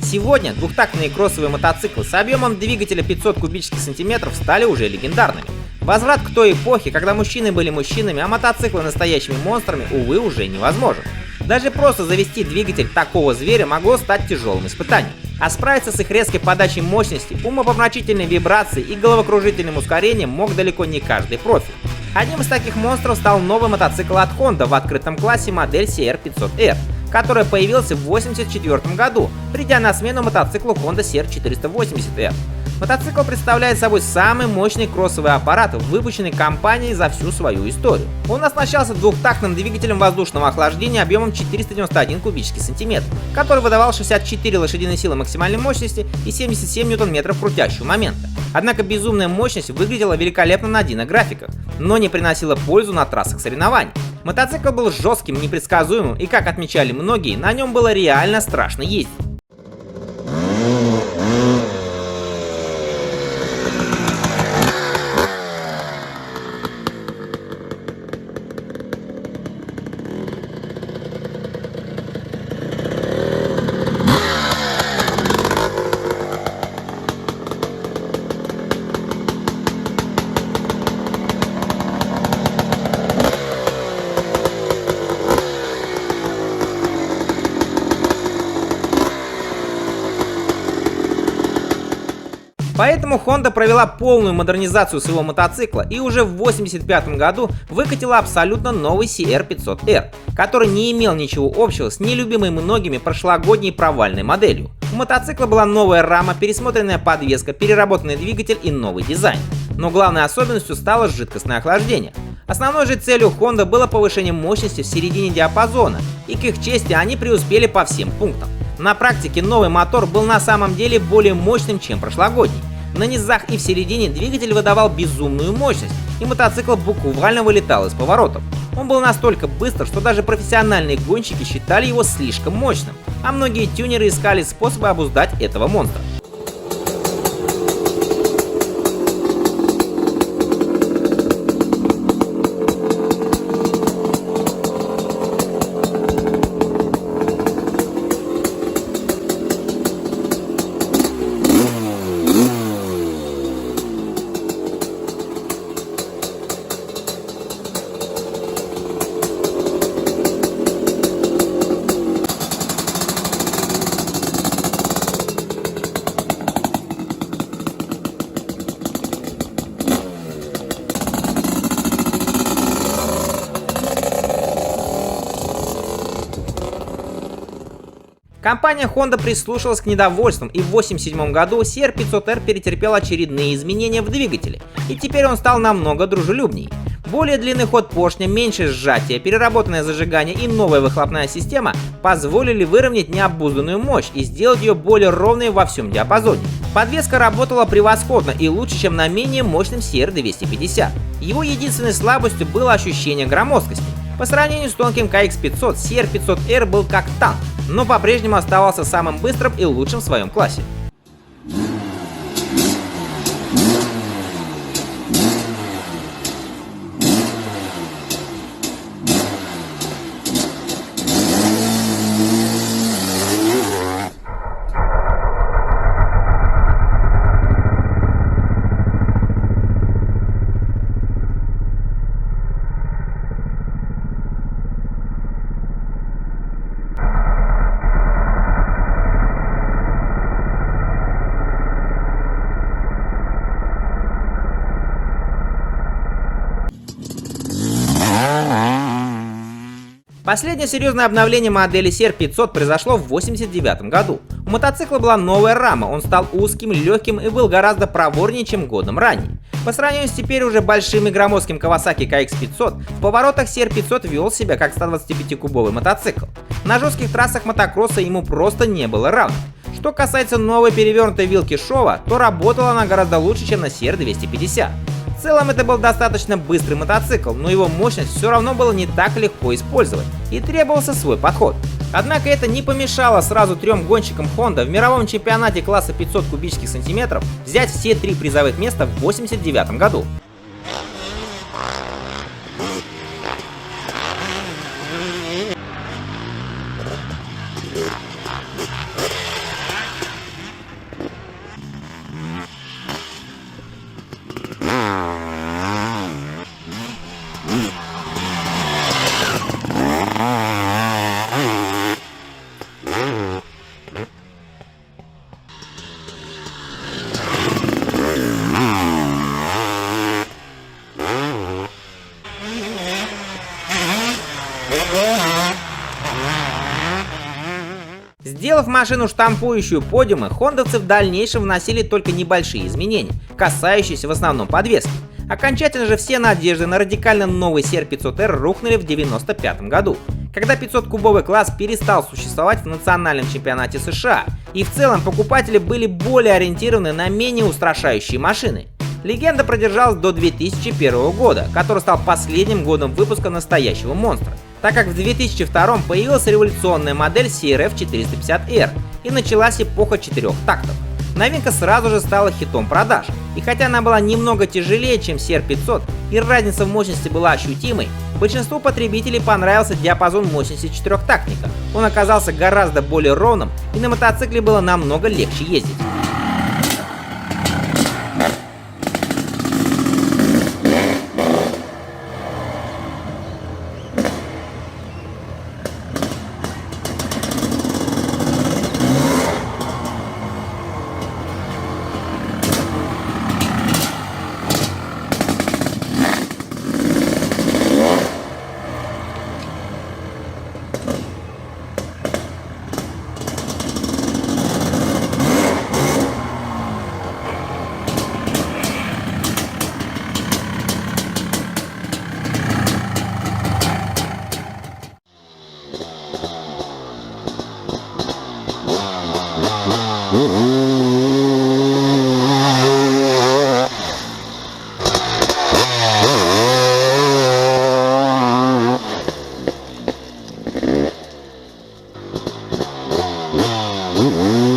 Сегодня двухтактные кроссовые мотоциклы с объемом двигателя 500 кубических сантиметров стали уже легендарными. Возврат к той эпохе, когда мужчины были мужчинами, а мотоциклы настоящими монстрами, увы, уже невозможен. Даже просто завести двигатель такого зверя могло стать тяжелым испытанием. А справиться с их резкой подачей мощности, умопомрачительной вибрацией и головокружительным ускорением мог далеко не каждый профи. Одним из таких монстров стал новый мотоцикл от Honda в открытом классе модель CR500R, который появился в 1984 году, придя на смену мотоциклу Honda CR480R. Мотоцикл представляет собой самый мощный кроссовый аппарат, выпущенный компанией за всю свою историю. Он оснащался двухтактным двигателем воздушного охлаждения объемом 491 кубический сантиметр, который выдавал 64 лошадиные силы максимальной мощности и 77 ньютон-метров крутящего момента. Однако безумная мощность выглядела великолепно на динографиках, но не приносила пользу на трассах соревнований. Мотоцикл был жестким, непредсказуемым и, как отмечали многие, на нем было реально страшно ездить. Поэтому Honda провела полную модернизацию своего мотоцикла и уже в 1985 году выкатила абсолютно новый CR500R, который не имел ничего общего с нелюбимой многими прошлогодней провальной моделью. У мотоцикла была новая рама, пересмотренная подвеска, переработанный двигатель и новый дизайн. Но главной особенностью стало жидкостное охлаждение. Основной же целью Honda было повышение мощности в середине диапазона, и к их чести они преуспели по всем пунктам. На практике новый мотор был на самом деле более мощным, чем прошлогодний. На низах и в середине двигатель выдавал безумную мощность, и мотоцикл буквально вылетал из поворотов. Он был настолько быстр, что даже профессиональные гонщики считали его слишком мощным, а многие тюнеры искали способы обуздать этого монстра. Компания Honda прислушалась к недовольствам, и в 1987 году CR500R перетерпел очередные изменения в двигателе, и теперь он стал намного дружелюбней. Более длинный ход поршня, меньшее сжатие, переработанное зажигание и новая выхлопная система позволили выровнять необузданную мощь и сделать ее более ровной во всем диапазоне. Подвеска работала превосходно и лучше, чем на менее мощном CR250. Его единственной слабостью было ощущение громоздкости. По сравнению с тонким KX500, CR500R был как танк, но по-прежнему оставался самым быстрым и лучшим в своем классе. Последнее серьезное обновление модели CR500 произошло в 1989 году. У мотоцикла была новая рама, он стал узким, легким и был гораздо проворнее, чем годом ранее. По сравнению с теперь уже большим и громоздким Kawasaki KX500, в поворотах CR500 вел себя как 125-кубовый мотоцикл. На жестких трассах мотокросса ему просто не было равных. Что касается новой перевернутой вилки Шова, то работала она гораздо лучше, чем на CR250. В целом это был достаточно быстрый мотоцикл, но его мощность все равно было не так легко использовать, и требовался свой подход. Однако это не помешало сразу трем гонщикам Honda в мировом чемпионате класса 500 кубических сантиметров взять все 3 призовых места в 1989 году. Сделав машину штампующую подиумы, хондовцы в дальнейшем вносили только небольшие изменения, касающиеся в основном подвески. Окончательно же все надежды на радикально новый CR500R рухнули в 1995 году, когда 500-кубовый класс перестал существовать в национальном чемпионате США, и в целом покупатели были более ориентированы на менее устрашающие машины. Легенда продержалась до 2001 года, который стал последним годом выпуска настоящего монстра, так как в 2002 появилась революционная модель CRF450R и началась эпоха 4 тактов. Новинка сразу же стала хитом продаж, и хотя она была немного тяжелее, чем CR500, и разница в мощности была ощутимой, большинству потребителей понравился диапазон мощности четырехтактника. Он оказался гораздо более ровным, и на мотоцикле было намного легче ездить. Mm-hmm.